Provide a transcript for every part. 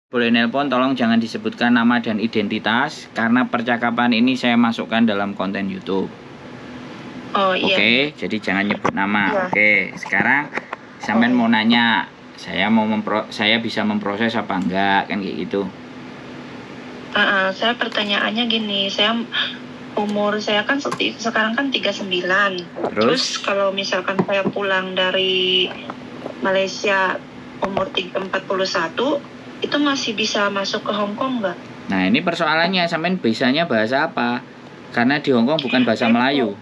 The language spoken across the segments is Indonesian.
Boleh nelpon, tolong jangan disebutkan nama dan identitas karena percakapan ini saya masukkan dalam konten YouTube. Oh iya. Oke, jadi jangan nyebut nama. Iya. Oke, sekarang sampean mau nanya, saya bisa memproses apa enggak kan kayak gitu. Saya pertanyaannya gini, umur saya kan sekarang kan 39. Terus kalau misalkan saya pulang dari Malaysia umur 41, itu masih bisa masuk ke Hong Kong nggak? Nah, ini persoalannya, sampean bisanya bahasa apa? Karena di Hong Kong bukan bahasa Melayu.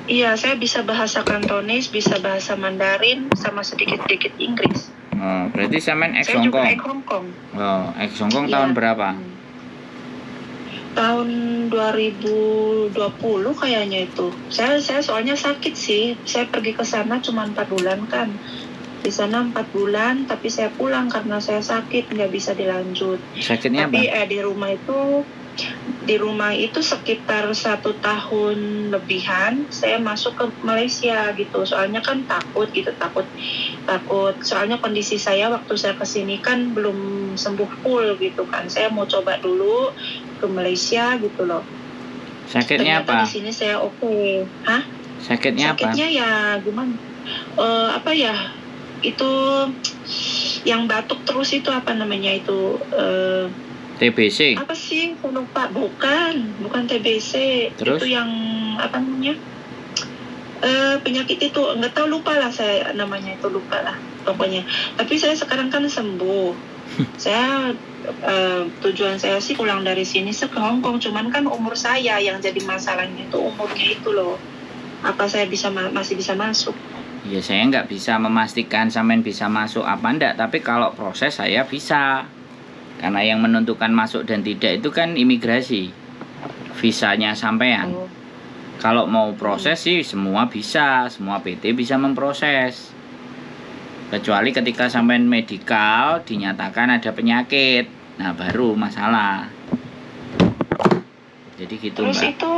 Iya, saya bisa bahasa Kantonis, bisa bahasa Mandarin, sama sedikit-sedikit Inggris. Oh, berarti sampean ex Saya Hong juga Kong. ex Hong Kong. Oh, ex Hong Kong Iya. tahun berapa? Tahun 2020 kayaknya itu. Saya soalnya sakit sih. Saya pergi ke sana cuma 4 bulan kan. Di sana 4 bulan, tapi saya pulang karena saya sakit, nggak bisa dilanjut. Sakitnya Tapi apa? di rumah itu sekitar 1 tahun lebihan saya masuk ke Malaysia gitu. Soalnya kan takut. Soalnya kondisi saya waktu saya kesini kan belum sembuh full gitu kan. Saya mau coba dulu ke Malaysia gitu loh. Sakitnya Ternyata apa? di sini saya oke. Hah? Sakitnya apa? Sakitnya ya gimana? Itu yang batuk terus itu apa namanya itu? TBC. Apa sih? Saya lupa. Bukan TBC. Terus? Itu yang apa namanya? Penyakit itu nggak tahu, lupa lah saya namanya, itu lupa lah pokoknya. Tapi saya sekarang kan sembuh. Saya tujuan saya sih pulang dari sini ke Hong Kong, cuman kan umur saya yang jadi masalahnya itu umurnya itu loh. Apa saya masih bisa masuk? Ya saya nggak bisa memastikan sampean bisa masuk apa enggak, tapi kalau proses saya bisa. Karena yang menentukan masuk dan tidak itu kan imigrasi, visanya sampean. Kalau mau proses sih semua bisa, semua PT bisa memproses. Kecuali ketika sampean medikal dinyatakan ada penyakit, nah baru masalah. Jadi gitu. Terus Mbak, itu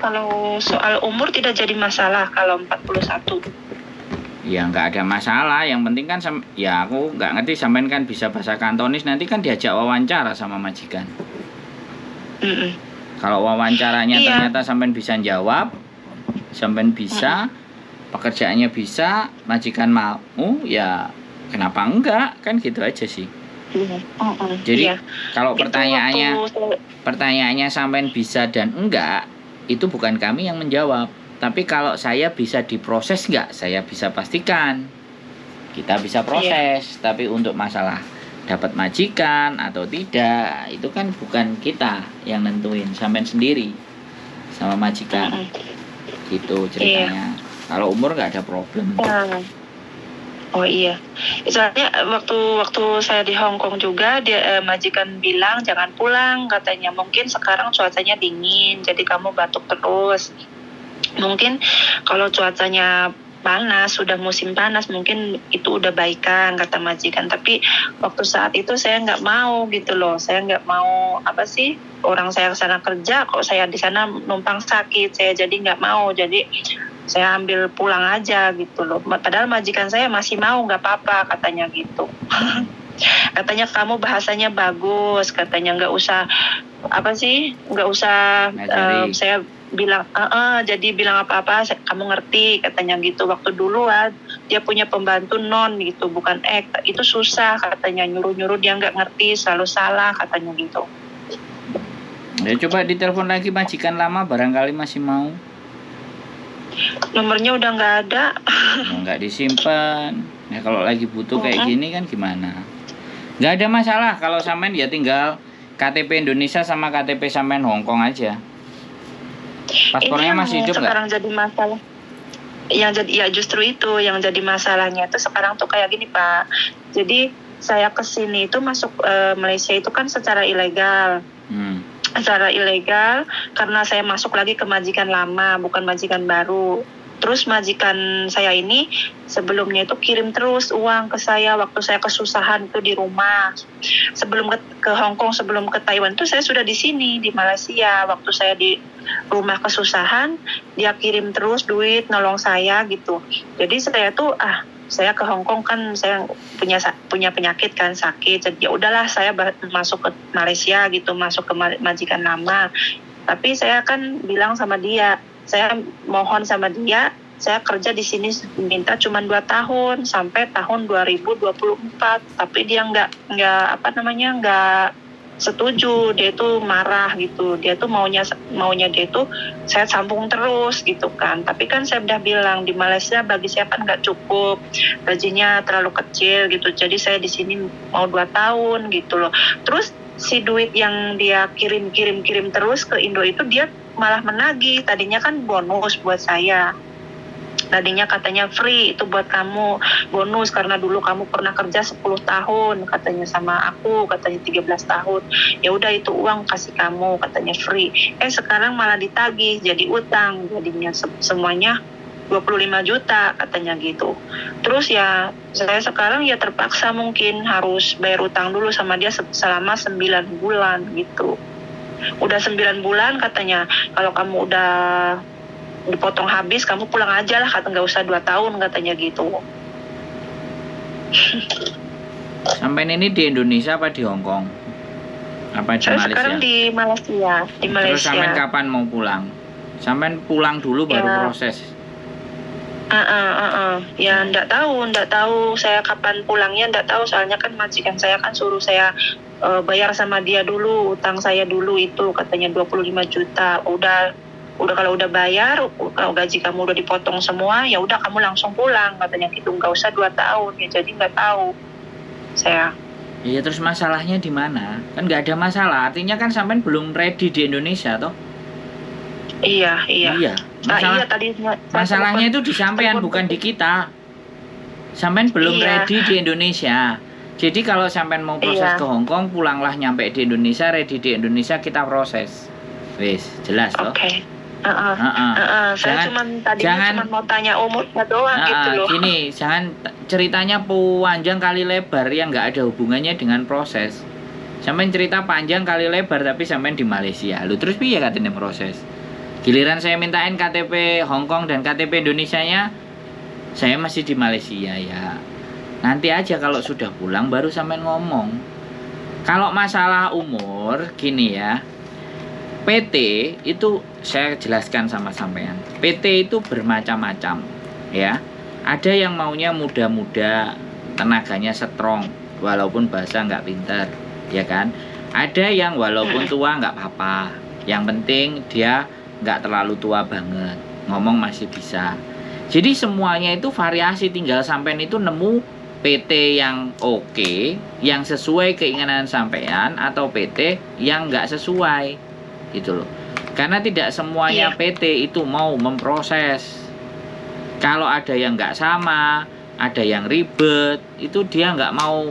kalau soal umur tidak jadi masalah kalau 41? ya nggak ada masalah, yang penting kan ya aku nggak ngerti sampean kan bisa bahasa Kantonis, nanti kan diajak wawancara sama majikan. Kalau wawancaranya ternyata sampean bisa jawab, sampean bisa, pekerjaannya bisa, majikan mau, ya kenapa enggak, kan gitu aja sih. Jadi kalau pertanyaannya sampean bisa dan enggak, itu bukan kami yang menjawab. Tapi kalau saya bisa diproses enggak, saya bisa pastikan. Kita bisa proses, tapi untuk masalah dapat majikan atau tidak, itu kan bukan kita yang nentuin, sampean sendiri sama majikan. Gitu ceritanya. Kalau umur nggak ada problem. Oh iya, soalnya waktu saya di Hong Kong juga, dia majikan bilang jangan pulang, katanya mungkin sekarang cuacanya dingin, jadi kamu batuk terus. Mungkin kalau cuacanya panas, sudah musim panas, mungkin itu udah baikan, kata majikan. Tapi waktu saat itu saya nggak mau gitu loh, saya nggak mau orang saya ke sana kerja, kok saya di sana numpang sakit, saya jadi nggak mau, jadi saya ambil pulang aja gitu loh. Padahal majikan saya masih mau, nggak apa-apa katanya gitu. Katanya kamu bahasanya bagus, katanya nggak usah saya bilang jadi bilang apa-apa kamu ngerti, katanya gitu. Waktu dulu dia punya pembantu non gitu, bukan itu susah katanya, nyuruh-nyuruh dia nggak ngerti, selalu salah katanya gitu. Ya coba ditelepon lagi majikan lama, barangkali masih mau. Nomornya udah nggak ada. Nggak disimpan. Nah kalau lagi butuh kayak gini kan gimana? Nggak ada masalah kalau sampean ya tinggal KTP Indonesia sama KTP sampean Hong Kong aja. Paspornya masih hidup nggak? Sekarang jadi masalah. Justru itu yang jadi masalahnya itu sekarang tuh kayak gini Pak. Jadi saya kesini itu masuk Malaysia itu kan secara ilegal. Secara ilegal karena saya masuk lagi ke majikan lama, bukan majikan baru. Terus majikan saya ini sebelumnya itu kirim terus uang ke saya waktu saya kesusahan itu di rumah. Sebelum ke Hong Kong, sebelum ke Taiwan itu saya sudah di sini di Malaysia. Waktu saya di rumah kesusahan, dia kirim terus duit nolong saya gitu. Jadi saya tuh saya ke Hong Kong kan saya punya penyakit kan, sakit. Jadi ya udahlah saya masuk ke Malaysia gitu, masuk ke majikan lama. Tapi saya kan bilang sama dia, saya mohon sama dia, saya kerja di sini minta cuma 2 tahun sampai tahun 2024. Tapi dia nggak setuju, dia itu marah gitu, dia tuh maunya dia itu saya sambung terus gitu kan. Tapi kan saya udah bilang di Malaysia bagi saya kan nggak cukup, gajinya terlalu kecil gitu, jadi saya di sini mau 2 tahun gitu loh. Terus si duit yang dia kirim terus ke Indo itu dia malah menagih. Tadinya kan bonus buat saya, tadinya katanya free itu buat kamu, bonus karena dulu kamu pernah kerja 10 tahun katanya sama aku, katanya 13 tahun. Ya udah itu uang kasih kamu katanya free. Sekarang malah ditagih jadi utang, jadinya semuanya 25 juta katanya gitu. Terus ya saya sekarang ya terpaksa mungkin harus bayar utang dulu sama dia selama 9 bulan gitu. Udah 9 bulan katanya, kalau kamu udah dipotong habis kamu pulang aja lah, kata nggak usah 2 tahun katanya gitu. Sampai ini di Indonesia apa di Hong Kong? Apa di Saya Malaysia? sekarang di Malaysia. Terus sampai kapan mau pulang? Sampai pulang dulu baru ya. proses. Ya nggak tahu saya kapan pulangnya, nggak tahu, soalnya kan majikan saya kan suruh saya bayar sama dia dulu, utang saya dulu itu katanya 25 juta. Udah kalau udah bayar, kalau gaji kamu udah dipotong semua, ya udah kamu langsung pulang katanya gitu, nggak usah 2 tahun ya. Jadi nggak tahu saya. Iya, terus masalahnya di mana? Kan nggak ada masalah, artinya kan sampean belum ready di Indonesia toh? Iya. Masalah, Tadi masalahnya itu di sampean bukan di kita. Sampean belum ready di Indonesia. Jadi kalau sampean mau proses ke Hong Kong, pulanglah nyampe di Indonesia, ready di Indonesia, kita proses. Wis, jelas toh? Oke. Saya cuma mau tanya umurnya doang gitu loh. Gini, jangan ceritanya panjang kali lebar yang nggak ada hubungannya dengan proses. Sampai cerita panjang kali lebar tapi sampai di Malaysia. Lu terus piye katanya proses? Giliran saya mintain KTP Hong Kong dan KTP Indonesianya, saya masih di Malaysia ya. Nanti aja kalau sudah pulang baru sampai ngomong. Kalau masalah umur gini ya. PT itu saya jelaskan sama sampean. PT itu bermacam-macam, ya. Ada yang maunya muda-muda, tenaganya strong, walaupun bahasa nggak pinter, ya kan. Ada yang walaupun tua nggak apa-apa, yang penting dia nggak terlalu tua banget, ngomong masih bisa. Jadi semuanya itu variasi, tinggal sampean itu nemu PT yang oke, yang sesuai keinginan sampean, atau PT yang nggak sesuai. Gitu loh. Karena tidak semuanya PT itu mau memproses. Kalau ada yang nggak sama, ada yang ribet, itu dia nggak mau,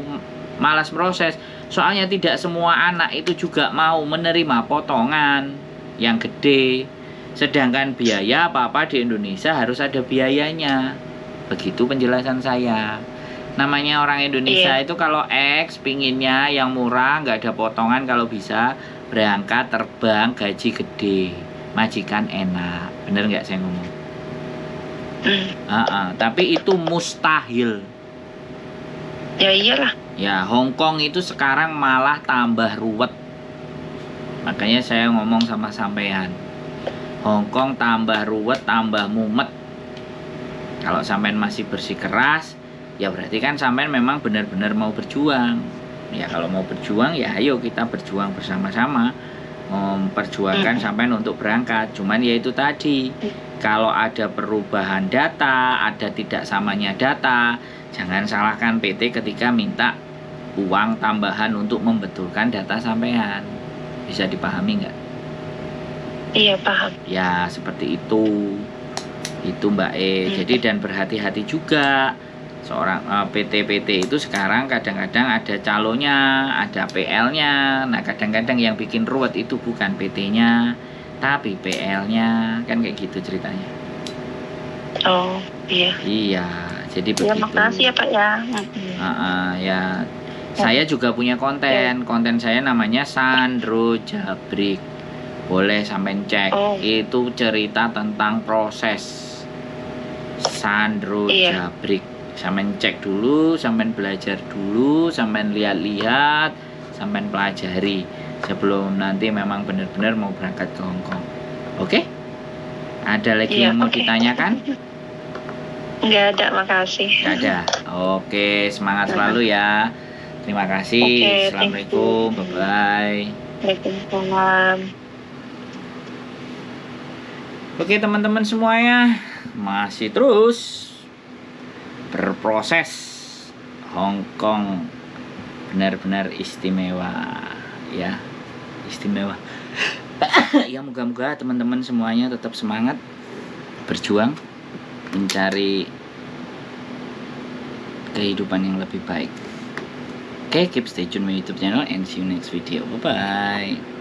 malas proses. Soalnya tidak semua anak itu juga mau menerima potongan yang gede. Sedangkan biaya apa-apa di Indonesia harus ada biayanya. Begitu penjelasan saya. Namanya orang Indonesia itu kalau X pinginnya yang murah, nggak ada potongan kalau bisa, berangkat terbang gaji gede, majikan enak. Bener nggak saya ngomong? Tapi itu mustahil. Ya iyalah. Ya, Hong Kong itu sekarang malah tambah ruwet. Makanya saya ngomong sama sampean, Hong Kong tambah ruwet, tambah mumet. Kalau sampean masih bersikeras, ya berarti kan sampean memang benar-benar mau berjuang. Ya kalau mau berjuang ya ayo kita berjuang bersama-sama, memperjuangkan sampean untuk berangkat. Cuman ya itu tadi, kalau ada perubahan data, ada tidak samanya data, jangan salahkan PT ketika minta uang tambahan untuk membetulkan data sampean. Bisa dipahami nggak? Iya, paham. Ya seperti itu Mbak Jadi dan berhati-hati juga. Seorang PT-PT itu sekarang kadang-kadang ada calonnya, ada PL-nya. Nah kadang-kadang yang bikin ruwet itu bukan PT-nya, tapi PL-nya. Kan kayak gitu ceritanya. Oh iya. Iya, jadi begitu. Ya makasih ya Pak ya. Ya, saya juga punya konten saya namanya Sandro Jabrik. Boleh sampai cek. Itu cerita tentang proses. Sandro Jabrik. Sampean cek dulu, sampean belajar dulu, sampean lihat-lihat, sampean pelajari sebelum nanti memang benar-benar mau berangkat ke Hong Kong. Oke? Ada lagi Iya, yang mau oke. ditanyakan? Nggak ada, makasih. Nggak ada. Oke, semangat selalu ya. Terima kasih. Oke, thank Assalamualaikum. you. Bye-bye. Waalaikumsalam. Oke teman-teman semuanya, masih terus berproses. Hong Kong benar-benar istimewa ya, istimewa. Ya moga-moga teman-teman semuanya tetap semangat berjuang mencari kehidupan yang lebih baik. Oke, keep stay tune my YouTube channel and see you next video. Bye bye.